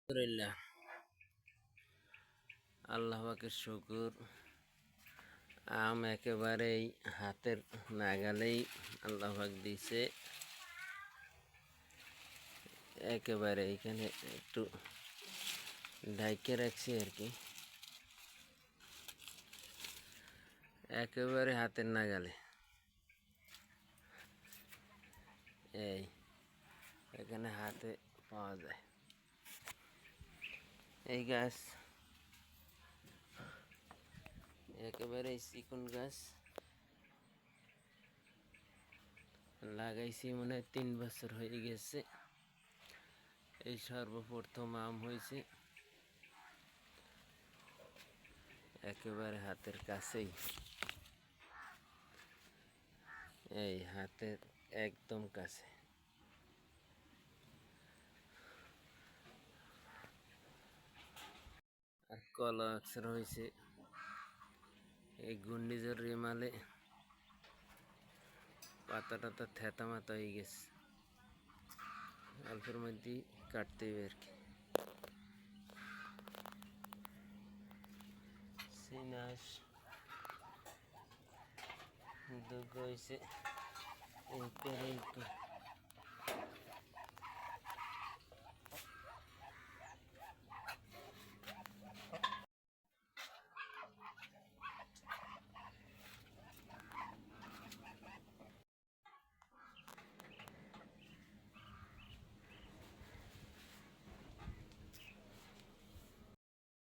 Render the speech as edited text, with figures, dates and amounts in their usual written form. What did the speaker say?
আলহামদুলিল্লাহ, আল্লাহ পাকের শুকুর। আম একেবারেই হাতের নাগালেই আল্লাহ পাক দিছে। একেবারে এখানে একটু ঢাইকে রাখছি আর কি, একেবারে হাতের নাগালে। এই এখানে হাতে পাওয়া যায় এই গাছ, একেবারে চিকন গাছ। লাগাইছি মনে হয় 3 বছর হয়ে গেছে। এই সর্বপ্রথম আম হয়েছে, একেবারে হাতের কাছেই। এই হাতের একদম কাছে। আর কলা অক্সর হয়েছে এই ঘূর্ণিঝড় রেমালে, পাতা টাতা থেতা মাতা হয়ে গেছে। অল্পের মধ্যেই কাটতে হবে আর কি। সিনাস দুঃখ হয়েছে এই